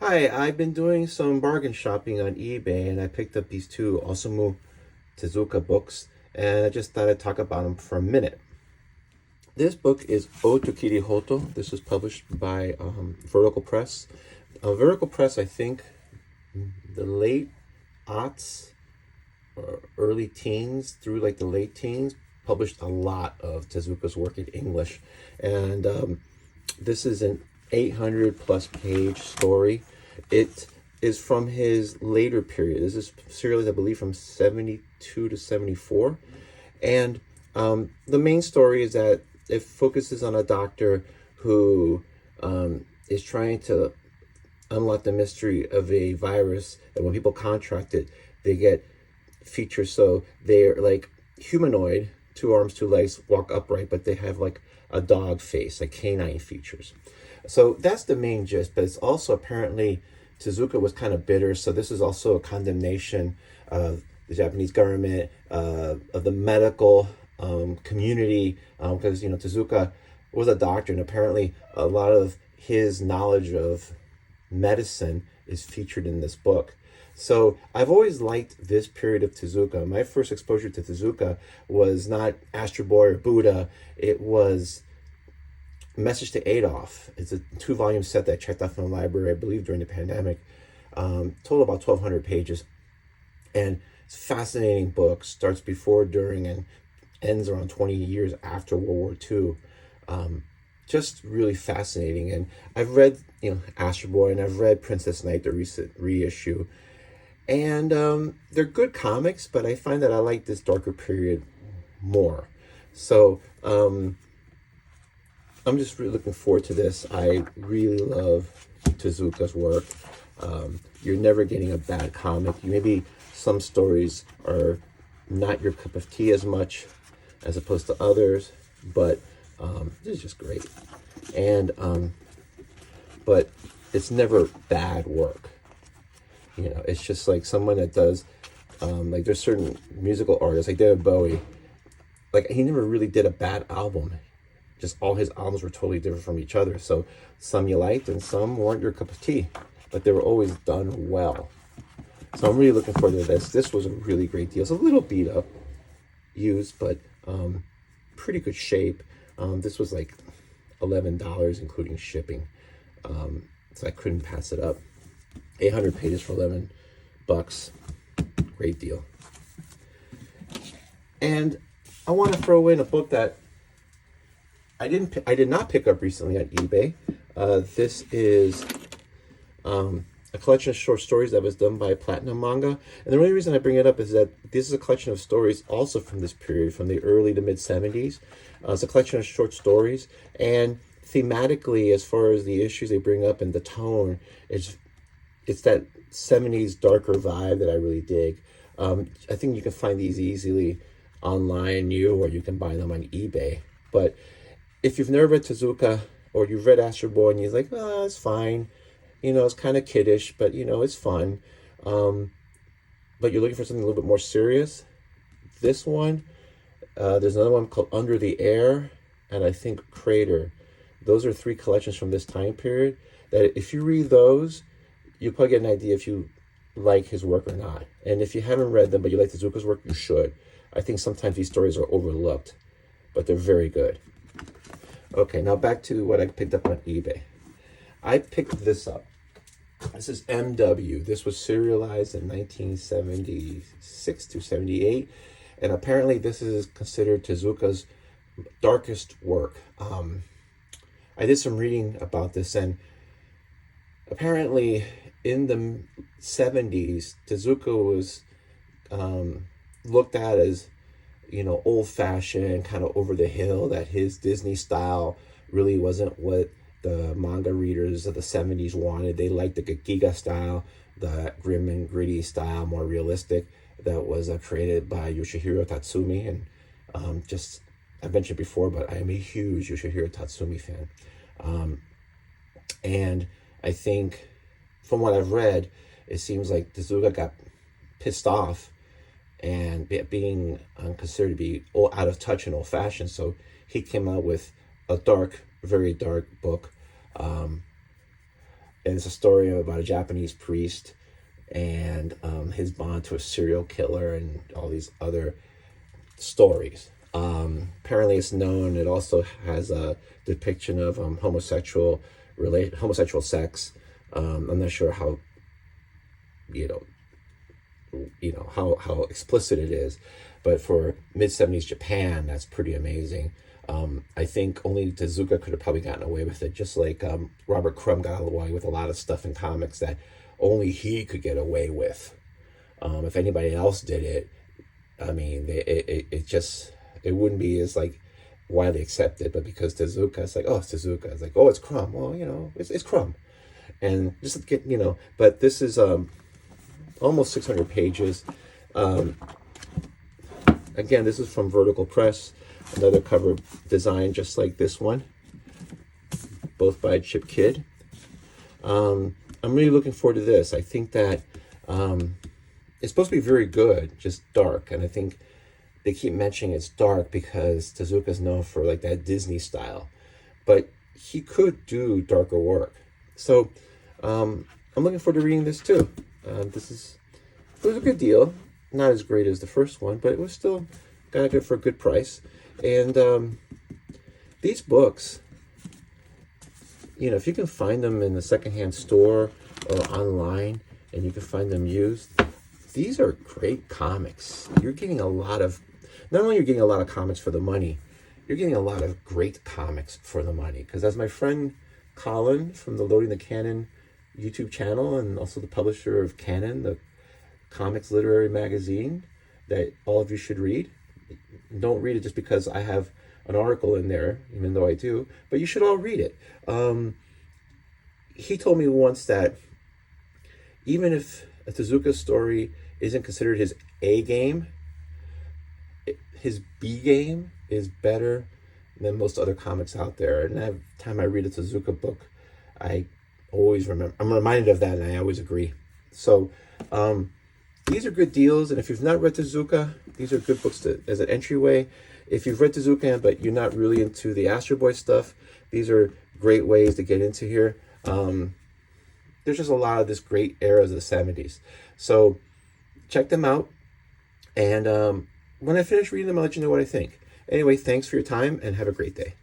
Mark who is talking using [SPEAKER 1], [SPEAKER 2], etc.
[SPEAKER 1] Hi, I've been doing some bargain shopping on eBay and I picked up these two Osamu Tezuka books and I just thought I'd talk about them for a minute. This book is O Tokiri Hoto. This was published by Vertical Press. Vertical Press, I think, the late aughts or early teens through like the late teens, published a lot of Tezuka's work in English. And this is an 800 plus page story. It is from his later period. This is serialized, I believe, from 72 to 74. And the main story is that it focuses on a doctor who is trying to unlock the mystery of a virus that when people contract it, they get features. So they're like humanoid, 2 arms, 2 legs, walk upright, but they have like a dog face, like canine features. So that's the main gist, but it's also apparently Tezuka was kind of bitter. So this is also a condemnation of the Japanese government, of the medical community, because, Tezuka was a doctor and apparently a lot of his knowledge of medicine is featured in this book. So I've always liked this period of Tezuka. My first exposure to Tezuka was not Astro Boy or Buddha. It was Message to Adolf. It's a 2-volume set that I checked out from the library, I believe, during the pandemic. Total about 1,200 pages. And it's a fascinating book. Starts before, during, and ends around 20 years after World War II. Just really fascinating. And I've read, Astro Boy, and I've read Princess Knight, the recent reissue. And they're good comics, but I find that I like this darker period more. So I'm just really looking forward to this. I really love Tezuka's work. You're never getting a bad comic. Maybe some stories are not your cup of tea as much as opposed to others, but this is just great. And but it's never bad work. It's just like someone that does, like there's certain musical artists, like David Bowie, like he never really did a bad album. Just all his albums were totally different from each other. So some you liked and some weren't your cup of tea, but they were always done well. So I'm really looking forward to this. This was a really great deal. It's a little beat up, used, but pretty good shape. This was like $11, including shipping. So I couldn't pass it up. 800 pages for $11. Great deal. And I want to throw in a book that I did not pick up recently on eBay. This is a collection of short stories that was done by Platinum Manga. And the only reason I bring it up is that this is a collection of stories also from this period, from the early to mid 70s. It's a collection of short stories. And thematically, as far as the issues they bring up and the tone, it's that 70s darker vibe that I really dig. I think you can find these easily online, or you can buy them on eBay. But if you've never read Tezuka, or you've read Astro Boy and you're like, oh, it's fine, it's kind of kiddish, but it's fun, but you're looking for something a little bit more serious, this one, there's another one called Under the Air, and I think Crater. Those are 3 collections from this time period that if you read those, you'll probably get an idea if you like his work or not. And if you haven't read them but you like Tezuka's work, you should. I think sometimes these stories are overlooked, but they're very good. Okay, now back to what I picked up on eBay. I picked this up. This is MW. This was serialized in 1976 to 78. And apparently this is considered Tezuka's darkest work. I did some reading about this, and apparently in the 70s, Tezuka was looked at as old-fashioned, kind of over the hill, that his Disney style really wasn't what the manga readers of the 70s wanted. They liked the Giga style, the grim and gritty style, more realistic, that was created by Yoshihiro Tatsumi. And I've mentioned before, but I am a huge Yoshihiro Tatsumi fan. And I think from what I've read, it seems like Tezuka got pissed off and being considered to be out of touch and old-fashioned. So he came out with a dark, very dark book. And it's a story about a Japanese priest and his bond to a serial killer and all these other stories. Apparently it's known, it also has a depiction of homosexual sex. I'm not sure how, how explicit it is, but for mid-70s Japan, that's pretty amazing. I think only Tezuka could have probably gotten away with it, just like Robert Crumb got away with a lot of stuff in comics that only he could get away with. If anybody else did it, I mean, it wouldn't be as like widely accepted. But because Tezuka, it's like, oh, it's Tezuka. It's like, oh, it's Crumb. Well, it's Crumb. And just get, but this is almost 600 pages. Again, this is from Vertical Press. Another cover design just like this one, both by Chip Kidd. I'm really looking forward to this. I think that it's supposed to be very good, just dark. And I think they keep mentioning it's dark because Tezuka's known for like that Disney style. But he could do darker work. So I'm looking forward to reading this too. It was a good deal. Not as great as the first one, but it was still got it for a good price. And these books, if you can find them in the secondhand store or online and you can find them used, these are great comics. You're getting a lot of, not only are you getting a lot of comics for the money, you're getting a lot of great comics for the money. Because as my friend Colin from the Loading the Canon YouTube channel and also the publisher of Canon, the comics literary magazine that all of you should read. Don't read it just because I have an article in there, even though I do, but you should all read it. He told me once that even if a Tezuka story isn't considered his A game, his B game is better than most other comics out there. And every time I read a Tezuka book, I'm reminded of that, and I always agree. So these are good deals, and if you've not read Tezuka, these are good books as an entryway. If you've read Tezuka but you're not really into the Astro Boy stuff, these are great ways to get into here. There's just a lot of this great eras of the 70s. So check them out, and when I finish reading them, I'll let you know what I think. Anyway, thanks for your time, and have a great day.